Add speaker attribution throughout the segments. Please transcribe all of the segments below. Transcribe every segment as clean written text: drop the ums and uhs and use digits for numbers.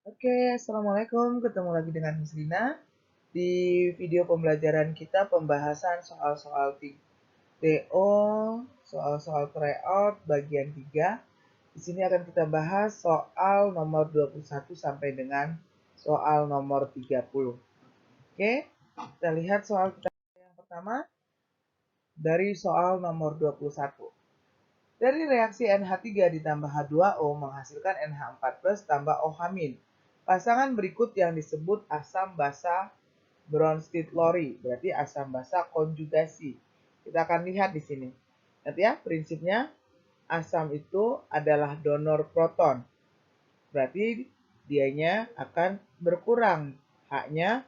Speaker 1: Oke, Assalamualaikum. Ketemu lagi dengan Miss Lina. Di video pembelajaran kita pembahasan soal-soal TO, soal-soal tryout bagian 3. Di sini akan kita bahas soal nomor 21 sampai dengan soal nomor 30. Oke, kita lihat soal kita yang pertama dari soal nomor 21. Dari reaksi NH3 ditambah H2O menghasilkan NH4+ tambah OH-. Pasangan berikut yang disebut asam basa Bronsted-Lowry, berarti asam basa konjugasi. Kita akan lihat di sini. Lihat ya, prinsipnya asam itu adalah donor proton. Berarti dianya akan berkurang. H-nya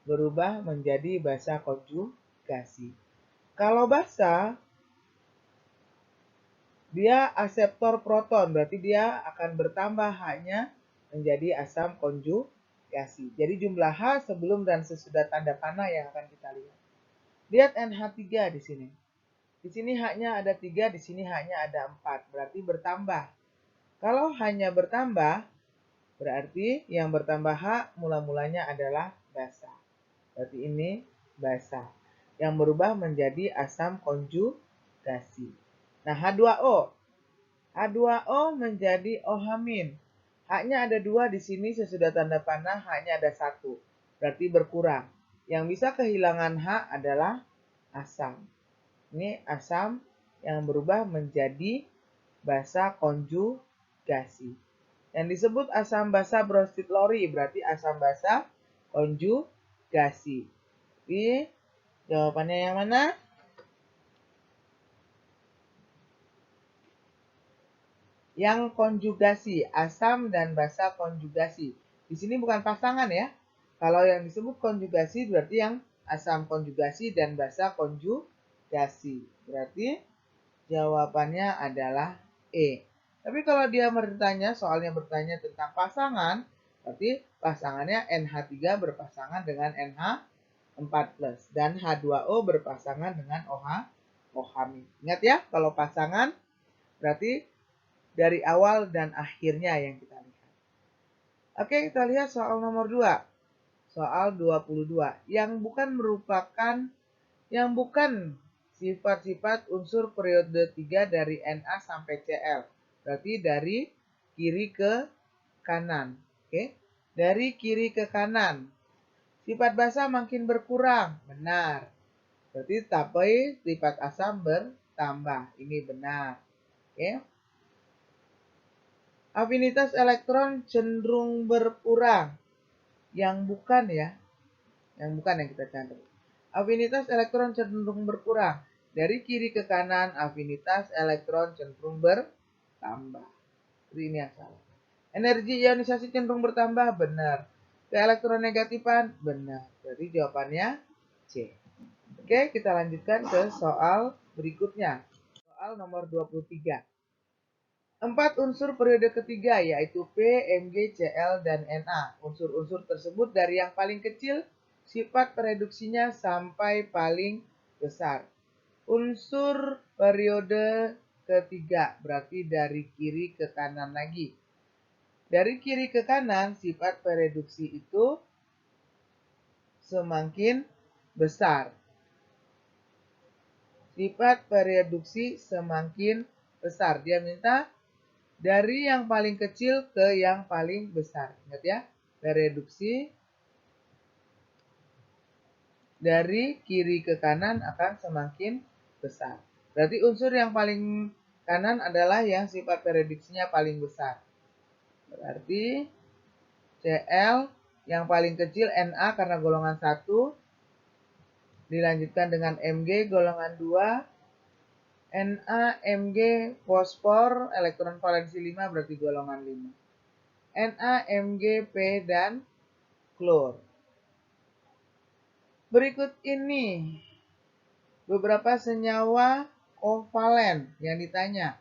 Speaker 1: berubah menjadi basa konjugasi. Kalau basa, dia aseptor proton, berarti dia akan bertambah H-nya menjadi asam konjugasi. Jadi jumlah H sebelum dan sesudah tanda panah yang akan kita lihat. Lihat NH3 di sini. Di sini H-nya ada 3, di sini H-nya ada 4, berarti bertambah. Kalau hanya bertambah, berarti yang bertambah H mula-mulanya adalah basa. Berarti ini basa. Yang berubah menjadi asam konjugasi. Nah, H2O. H2O menjadi OH-. H-nya ada 2 di sini sesudah tanda panah, H-nya ada 1. Berarti berkurang. Yang bisa kehilangan H adalah asam. Ini asam yang berubah menjadi basa konjugasi. Yang disebut asam basa Bronsted-Lowry berarti asam basa konjugasi. Jadi jawabannya yang mana? Yang konjugasi, asam dan basa konjugasi. Di sini bukan pasangan ya. Kalau yang disebut konjugasi berarti yang asam konjugasi dan basa konjugasi. Berarti jawabannya adalah E. Tapi kalau dia bertanya, soalnya bertanya tentang pasangan, berarti pasangannya NH3 berpasangan dengan NH4+ dan H2O berpasangan dengan OH-. Ingat ya, kalau pasangan berarti dari awal dan akhirnya yang kita lihat. Oke, kita lihat soal nomor 2. Soal 22. Yang bukan sifat-sifat unsur periode 3 dari Na sampai Cl. Berarti dari kiri ke kanan. Oke. Dari kiri ke kanan. Sifat basa makin berkurang. Benar. Berarti tapi sifat asam bertambah. Ini benar. Oke. Afinitas elektron cenderung berkurang. Yang bukan ya. Yang bukan yang kita catat. Afinitas elektron cenderung berkurang. Dari kiri ke kanan, afinitas elektron cenderung bertambah. Jadi ini yang salah. Energi ionisasi cenderung bertambah, benar. Keelektronegatifan, benar. Jadi jawabannya C. Oke, kita lanjutkan ke soal berikutnya. Soal nomor 23. 4 unsur periode ketiga yaitu P, Mg, Cl, dan Na. Unsur-unsur tersebut dari yang paling kecil sifat reduksinya sampai paling besar. Unsur periode ketiga berarti dari kiri ke kanan lagi. Dari kiri ke kanan sifat pereduksi itu semakin besar. Sifat pereduksi semakin besar. Dia minta dari yang paling kecil ke yang paling besar. Ingat ya, pereduksi dari kiri ke kanan akan semakin besar. Berarti unsur yang paling kanan adalah yang sifat pereduksinya paling besar. Berarti Cl yang paling kecil Na karena golongan 1. Dilanjutkan dengan Mg golongan 2. Na, Mg, fosfor, elektron valensi 5 berarti golongan 5. Na, Mg, P, dan klor. Berikut ini beberapa senyawa kovalen yang ditanya.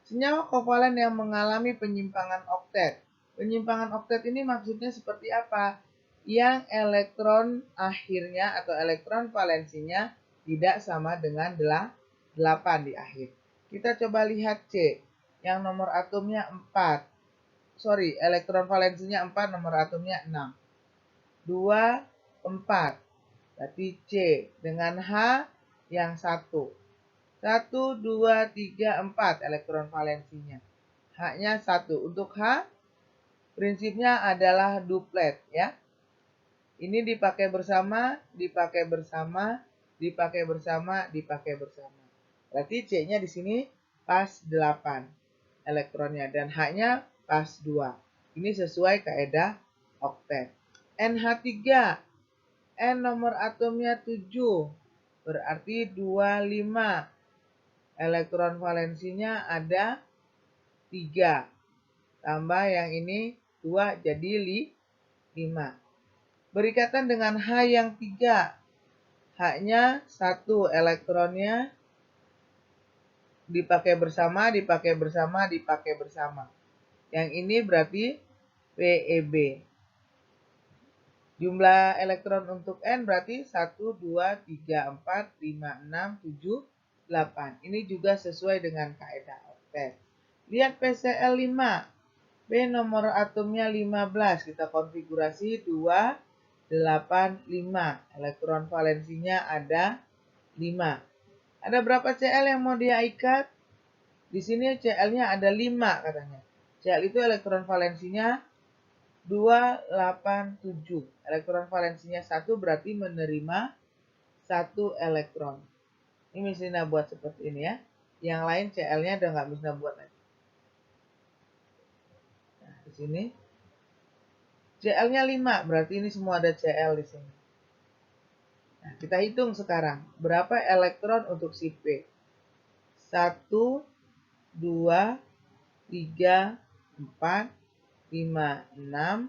Speaker 1: Senyawa kovalen yang mengalami penyimpangan oktet. Penyimpangan oktet ini maksudnya seperti apa? Yang elektron akhirnya atau elektron valensinya tidak sama dengan 8 di akhir. Kita coba lihat C, yang nomor atomnya 4. elektron valensinya 4, nomor atomnya 6. 2, 4. Berarti C dengan H yang 1. 1, 2, 3, 4 elektron valensinya. H-nya 1. Untuk H, prinsipnya adalah duplet ya. Ini dipakai bersama, dipakai bersama, dipakai bersama, dipakai bersama. Berarti C-nya di sini pas 8 elektronnya dan H-nya pas 2. Ini sesuai kaidah oktet. NH3, N nomor atomnya 7, berarti 25. Elektron valensinya ada 3. Tambah yang ini 2 jadi 5. Berikatan dengan H yang 3. H-nya 1, elektronnya dipakai bersama, dipakai bersama, dipakai bersama. Yang ini berarti WeB. Jumlah elektron untuk N berarti 1, 2, 3, 4, 5, 6, 7, 8. Ini juga sesuai dengan kaidah oktet. Lihat PCl5. B nomor atomnya 15. Kita konfigurasi 2, 8, 5. Elektron valensinya ada 5. Ada berapa Cl yang mau dia ikat? Di sini Cl-nya ada 5 katanya. Cl itu elektron valensinya 287. Elektron valensinya 1 berarti menerima 1 elektron. Ini Mislina buat seperti ini ya. Yang lain Cl-nya udah nggak bisa buat lagi. Nah, di sini Cl-nya 5, berarti ini semua ada Cl di sini. Nah, kita hitung sekarang. Berapa elektron untuk si P? 1, 2, 3, 4, 5, 6,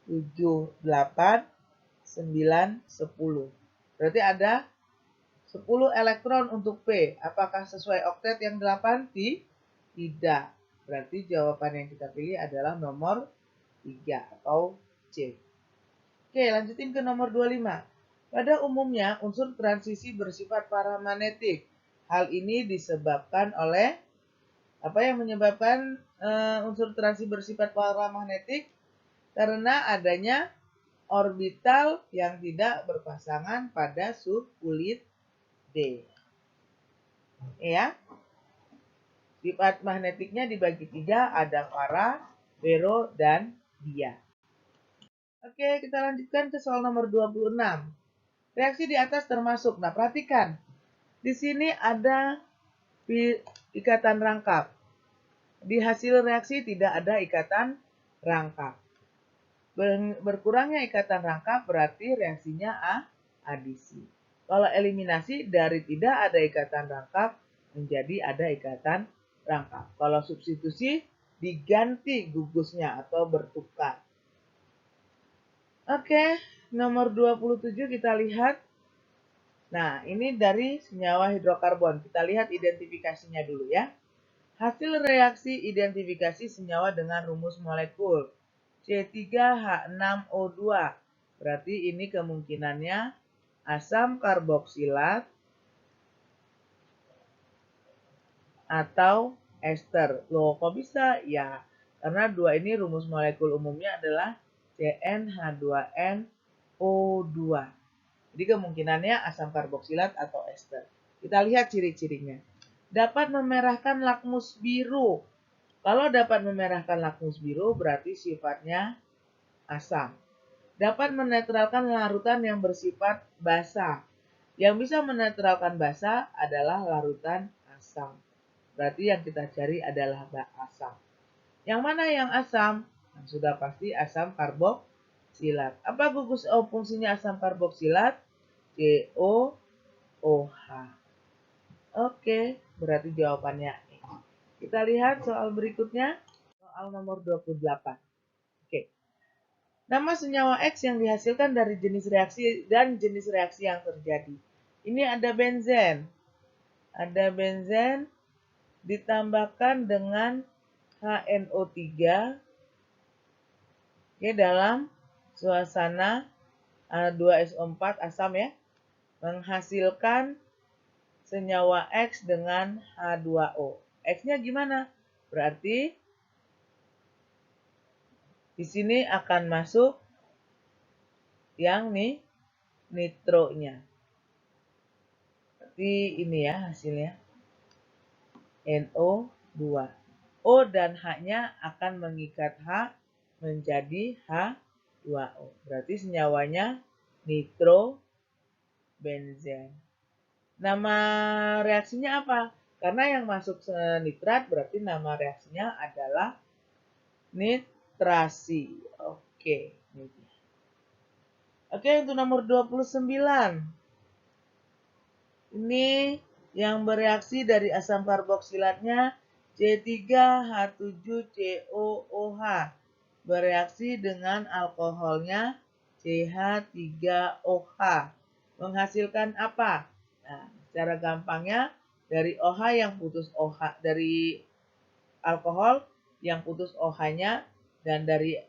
Speaker 1: 7, 8, 9, 10. Berarti ada 10 elektron untuk P. Apakah sesuai oktet yang 8? Tidak. Berarti jawaban yang kita pilih adalah nomor 3 atau C. Oke, lanjutin ke nomor 25. Pada umumnya, unsur transisi bersifat paramagnetik. Hal ini disebabkan oleh apa yang menyebabkan unsur transisi bersifat paramagnetik? Karena adanya orbital yang tidak berpasangan pada subkulit D. Ya. Sifat magnetiknya dibagi 3, ada para, fero, dan dia. Oke, kita lanjutkan ke soal nomor 26. Reaksi di atas termasuk. Nah, perhatikan. Di sini ada ikatan rangkap. Di hasil reaksi tidak ada ikatan rangkap. Berkurangnya ikatan rangkap berarti reaksinya adisi. Kalau eliminasi dari tidak ada ikatan rangkap menjadi ada ikatan rangkap. Kalau substitusi diganti gugusnya atau bertukar. Oke, nomor 27 kita lihat. Nah, ini dari senyawa hidrokarbon. Kita lihat identifikasinya dulu ya. Hasil reaksi identifikasi senyawa dengan rumus molekul C3H6O2. Berarti ini kemungkinannya asam karboksilat atau ester. Loh, kok bisa? Ya, karena dua ini rumus molekul umumnya adalah CnH2nO2. Jadi kemungkinannya asam karboksilat atau ester. Kita lihat ciri-cirinya. Dapat memerahkan lakmus biru. Kalau dapat memerahkan lakmus biru berarti sifatnya asam. Dapat menetralkan larutan yang bersifat basa. Yang bisa menetralkan basa adalah larutan asam. Berarti yang kita cari adalah asam. Yang mana yang asam? Nah, sudah pasti asam karboksilat. Apa gugus fungsinya asam karboksilat? COOH. Oke, berarti jawabannya E. Kita lihat soal berikutnya. Soal nomor 28. Oke. Nama senyawa X yang dihasilkan dari jenis reaksi dan jenis reaksi yang terjadi. Ini ada benzen. Ada benzen ditambahkan dengan HNO3 ya, dalam suasana H2SO4 asam ya, menghasilkan senyawa X dengan H2O. X-nya gimana? Berarti Di sini akan masuk yang nitronya. Berarti ini ya hasilnya. NO2. O dan H-nya akan mengikat H menjadi H2O. Berarti senyawanya nitrobenzen. Nama reaksinya apa? Karena yang masuk nitrat berarti nama reaksinya adalah nitrasi. Oke. Oke, untuk nomor 29. Ini yang bereaksi dari asam karboksilatnya C3H7COOH bereaksi dengan alkoholnya CH3OH menghasilkan apa? Nah, secara gampangnya dari OH yang putus OH dari alkohol yang putus OH-nya dan dari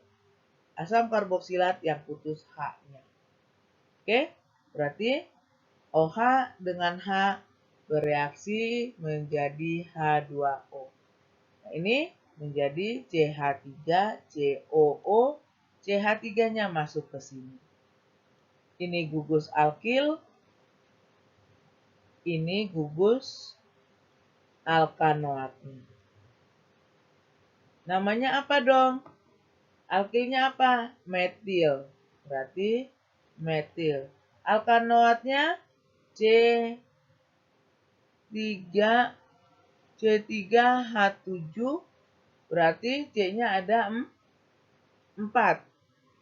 Speaker 1: asam karboksilat yang putus H-nya. Oke, berarti OH dengan H bereaksi menjadi H2O. Nah, ini menjadi CH3COO. CH3-nya masuk ke sini. Ini gugus alkil. Ini gugus alkanoatnya. Namanya apa dong? Alkilnya apa? Metil. Berarti metil. Alkanoatnya C3H7 berarti C-nya ada 4.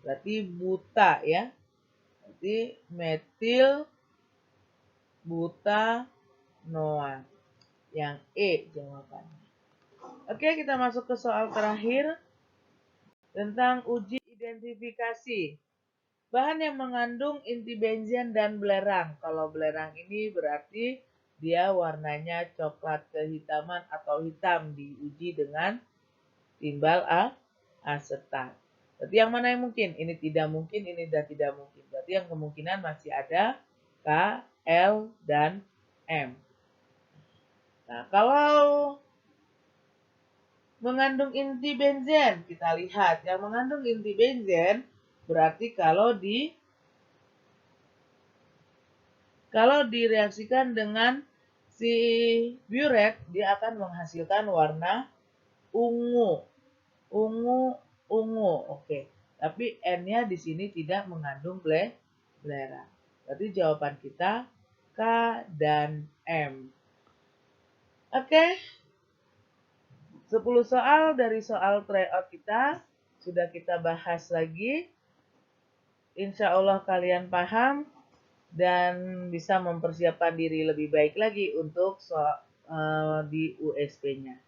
Speaker 1: Berarti buta ya. Berarti metil butanoat. Yang E jawabannya. Oke, kita masuk ke soal terakhir tentang uji identifikasi. Bahan yang mengandung inti benzen dan belerang. Kalau belerang ini berarti dia warnanya coklat kehitaman atau hitam, diuji dengan timbal asetat. Berarti yang mana yang mungkin? Ini tidak mungkin, ini sudah tidak mungkin. Berarti yang kemungkinan masih ada K, L, dan M. Nah, kalau mengandung inti benzen, kita lihat yang mengandung inti benzen berarti kalau direaksikan dengan si buret, dia akan menghasilkan warna ungu. Ungu. Oke. Tapi N-nya di sini tidak mengandung belerang. Berarti jawaban kita K dan M. Oke. 10 soal dari soal tryout kita sudah kita bahas lagi. Insya Allah kalian paham dan bisa mempersiapkan diri lebih baik lagi untuk di USP-nya.